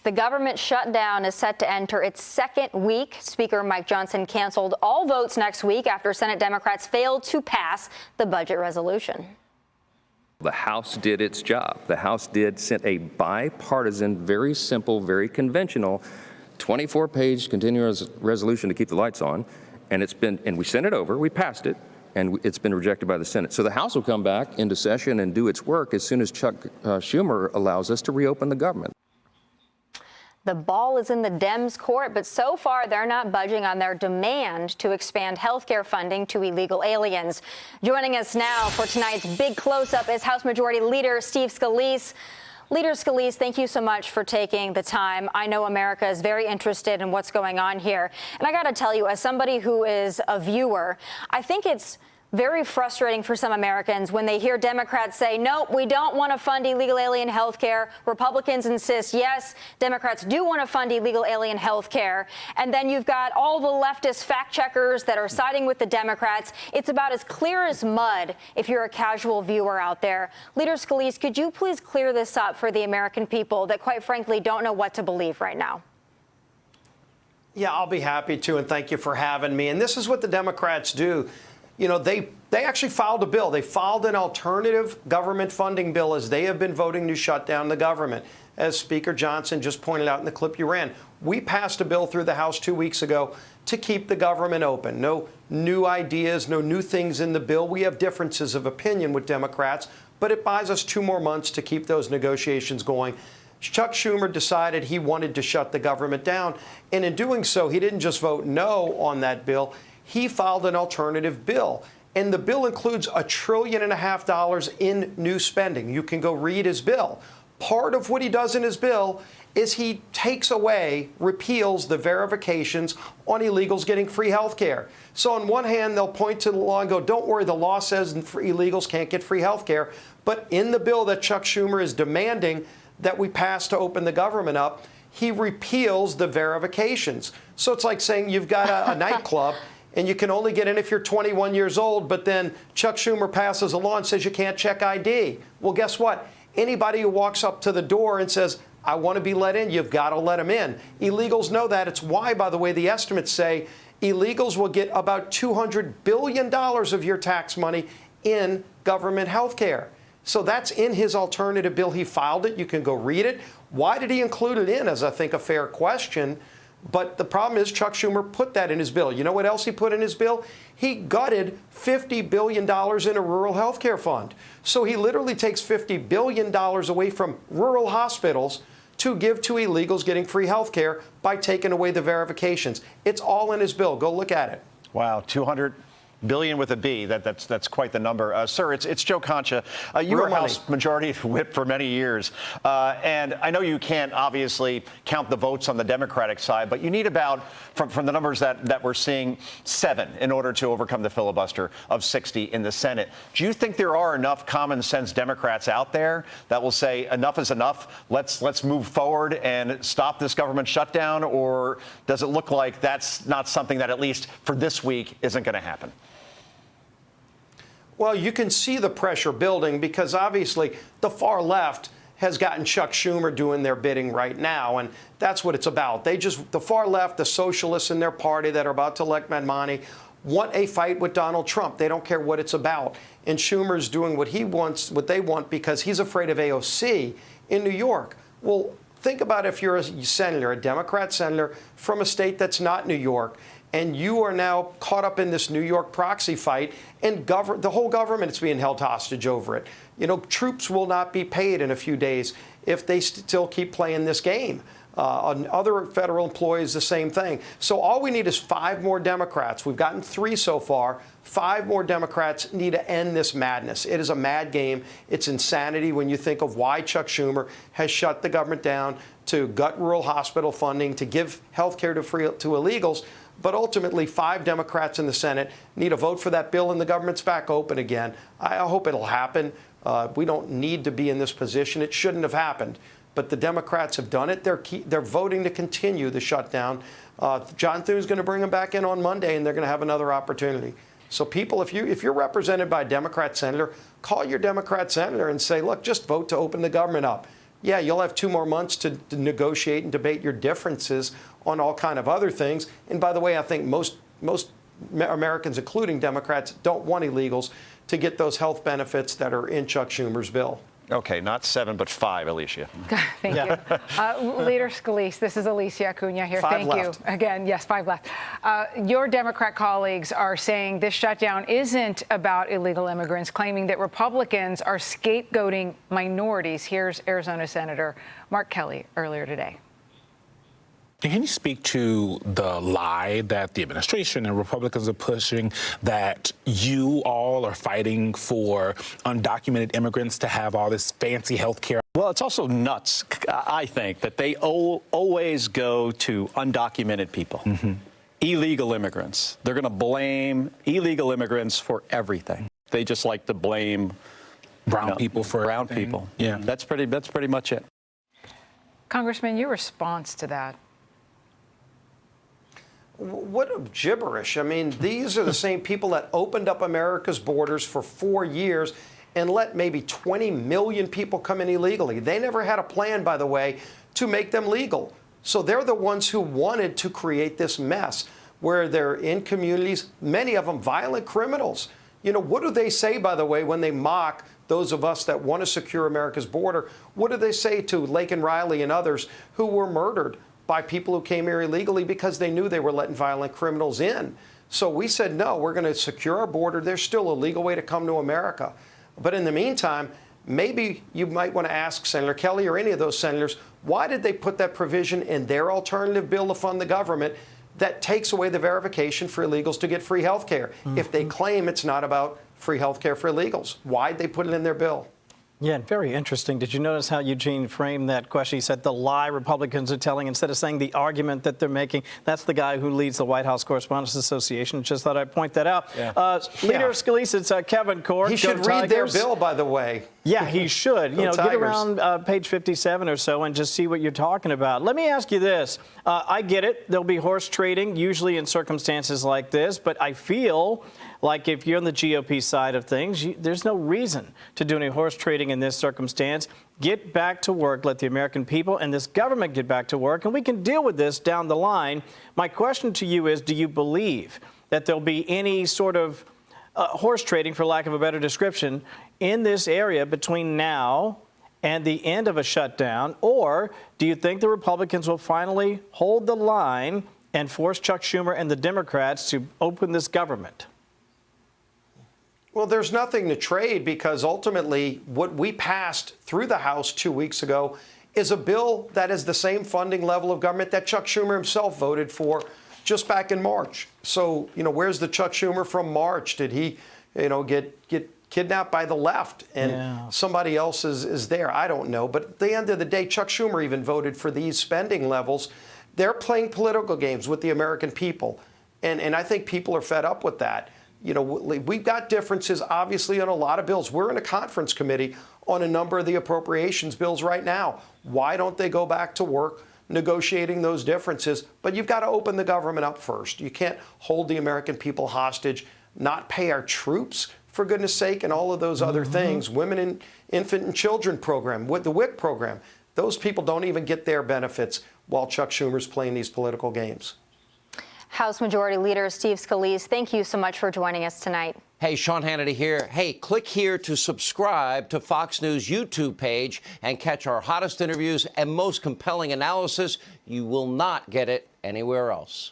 The government shutdown is set to enter its second week. Speaker Mike Johnson canceled all votes next week after Senate Democrats failed to pass the budget resolution. The House did its job. The House sent a bipartisan, very simple, very conventional 24-page continuous resolution to keep the lights on, and we sent it over, we passed it, and it's been rejected by the Senate. So the House will come back into session and do its work as soon as Chuck Schumer allows us to reopen the government. The ball is in the Dems' court, but so far they're not budging on their demand to expand health care funding to illegal aliens. Joining us now for tonight's big close-up is House Majority Leader Steve Scalise. Leader Scalise, thank you so much for taking the time. I know America is very interested in what's going on here. And I got to tell you, as somebody who is a viewer, I think it's very frustrating for some Americans when they hear Democrats say, no, we don't want to fund illegal alien health care. Republicans insist, yes, Democrats do want to fund illegal alien health care. And then you've got all the leftist fact checkers that are siding with the Democrats. It's about as clear as mud if you're a casual viewer out there. Leader Scalise, could you please clear this up for the American people that, quite frankly, don't know what to believe right now? Yeah, I'll be happy to, and thank you for having me. And this is what the Democrats do. You know, they actually filed a bill. They filed an alternative government funding bill as they have been voting to shut down the government. As Speaker Johnson just pointed out in the clip you ran, we passed a bill through the House 2 weeks ago to keep the government open. No new ideas, no new things in the bill. We have differences of opinion with Democrats, but it buys us 2 more months to keep those negotiations going. Chuck Schumer decided he wanted to shut the government down. And in doing so, he didn't just vote no on that bill. He filed an alternative bill, and the bill includes $1.5 trillion in new spending. You can go read his bill. Part of what he does in his bill is he takes away, repeals the verifications on illegals getting free health care. So on one hand, they'll point to the law and go, don't worry, the law says illegals can't get free health care. But in the bill that Chuck Schumer is demanding that we pass to open the government up, he repeals the verifications. So it's like saying you've got a nightclub and you can only get in if you're 21 years old, but then Chuck Schumer passes a law and says you can't check ID. Well, guess what? Anybody who walks up to the door and says, I want to be let in, you've got to let them in. Illegals know that. It's why, by the way, the estimates say illegals will get about $200 billion of your tax money in government health care. So that's in his alternative bill. He filed it. You can go read it. Why did he include it in, as I think a fair question? But the problem is Chuck Schumer put that in his bill. You know what else he put in his bill? He gutted $50 billion in a rural health care fund. So he literally takes $50 billion away from rural hospitals to give to illegals getting free health care by taking away the verifications. It's all in his bill. Go look at it. Wow, 200 billion with a B. That's quite the number. Sir, it's Joe Concha. You were House Majority Whip for many years. And I know you can't obviously count the votes on the Democratic side, but you need about, from the numbers that we're seeing, 7 in order to overcome the filibuster of 60 in the Senate. Do you think there are enough common sense Democrats out there that will say enough is enough? Let's move forward and stop this government shutdown? Or does it look like that's not something that, at least for this week, isn't going to happen? Well, you can see the pressure building because obviously the far left has gotten Chuck Schumer doing their bidding right now. And that's what it's about. The far left, the socialists in their party that are about to elect Manmani, want a fight with Donald Trump. They don't care what it's about. And Schumer's doing what he wants, what they want, because he's afraid of AOC in New York. Well, think about if you're a senator, a Democrat senator from a state that's not New York, and you are now caught up in this New York proxy fight, and the whole government is being held hostage over it. You know, troops will not be paid in a few days if they still keep playing this game. Other federal employees, the same thing. So all we need is 5 more Democrats. We've gotten 3 so far. 5 more Democrats need to end this madness. It is a mad game. It's insanity when you think of why Chuck Schumer has shut the government down, to gut rural hospital funding, to give health care to illegals. But ultimately, 5 Democrats in the Senate need a vote for that bill, and the government's back open again. I hope it'll happen. We don't need to be in this position. It shouldn't have happened. But the Democrats have done it. They're voting to continue the shutdown. John Thune's going to bring them back in on Monday, and they're going to have another opportunity. So people, if you're represented by a Democrat senator, call your Democrat senator and say, look, just vote to open the government up. yeah, you'll have 2 more months to negotiate and debate your differences on all kind of other things. And by the way, I think most Americans, including Democrats, don't want illegals to get those health benefits that are in Chuck Schumer's bill. Okay, not 7, but 5, Alicia. Thank you. Leader Scalise, this is Alicia Acuna here. 5 Thank left. you. Again, yes, 5 left. Your Democrat colleagues are saying this shutdown isn't about illegal immigrants, claiming that Republicans are scapegoating minorities. Here's Arizona Senator Mark Kelly earlier today. Can you speak to the lie that the administration and Republicans are pushing, that you all are fighting for undocumented immigrants to have all this fancy health care? Well, it's also nuts, I think, that they always go to undocumented people, illegal immigrants. They're going to blame illegal immigrants for everything. They just like to blame Brown people for brown everything. people. Yeah. That's pretty much it. Congressman, your response to that? What a gibberish. I mean, these are the same people that opened up America's borders for 4 years and let maybe 20 million people come in illegally. They never had a plan, by the way, to make them legal. So they're the ones who wanted to create this mess where they're in communities, many of them violent criminals. You know, what do they say, by the way, when they mock those of us that want to secure America's border? What do they say to Laken Riley and others who were murdered by people who came here illegally because they knew they were letting violent criminals in? So we said, no, we're going to secure our border. There's still a legal way to come to America. But in the meantime, maybe you might want to ask Senator Kelly or any of those senators, why did they put that provision in their alternative bill to fund the government that takes away the verification for illegals to get free health care? If they claim it's not about free health care for illegals, why'd they put it in their bill? Yeah, very interesting. Did you notice how Eugene framed that question? He said the lie Republicans are telling, instead of saying the argument that they're making. That's the guy who leads the White House Correspondents Association. Just thought I'd point that out. Yeah. Leader Scalise, it's Kevin Court. He should read their bill, by the way. Yeah, he should. You know, Tigers. get around page 57 or so and just see what you're talking about. Let me ask you this. I get it. There'll be horse trading, usually in circumstances like this, but I feel like if you're on the GOP side of things, there's no reason to do any horse trading in this circumstance. Get back to work. Let the American people and this government get back to work, and we can deal with this down the line. My question to you is, do you believe that there'll be any sort of horse trading, for lack of a better description, in this area between now and the end of a shutdown? Or do you think the Republicans will finally hold the line and force Chuck Schumer and the Democrats to open this government? Well, there's nothing to trade because ultimately what we passed through the House 2 weeks ago is a bill that is the same funding level of government that Chuck Schumer himself voted for just back in March. So, you know, where's the Chuck Schumer from March? Did he, you know, get kidnapped by the left and somebody else is there? I don't know. But at the end of the day, Chuck Schumer even voted for these spending levels. They're playing political games with the American people. And I think people are fed up with that. You know, we've got differences, obviously, on a lot of bills. We're in a conference committee on a number of the appropriations bills right now. Why don't they go back to work negotiating those differences? But you've got to open the government up first. You can't hold the American people hostage, not pay our troops, for goodness sake, and all of those other things. Women and infant and children program, with the WIC program. Those people don't even get their benefits while Chuck Schumer's playing these political games. House Majority Leader Steve Scalise, thank you so much for joining us tonight. Hey, Sean Hannity here. Hey, click here to subscribe to Fox News YouTube page and catch our hottest interviews and most compelling analysis. You will not get it anywhere else.